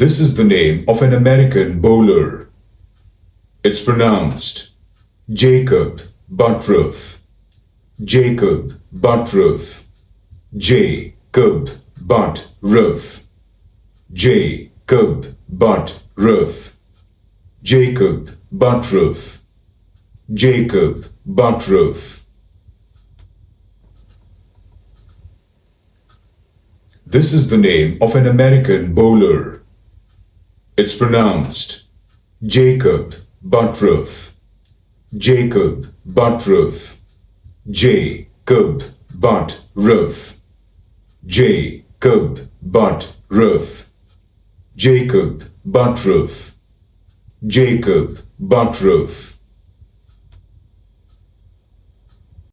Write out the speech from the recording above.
This is the name of an American bowler. It's pronounced Jakob Butturff. Jakob Butturff. Jakob Butturff. Jakob Butturff. Jakob Butturff. Jakob Butturff. This is the name of an American bowler. It's pronounced Jakob Butturff. Jakob Butturff. Jakob Butturff. Jakob Butturff. Jakob Butturff. Jakob Butturff.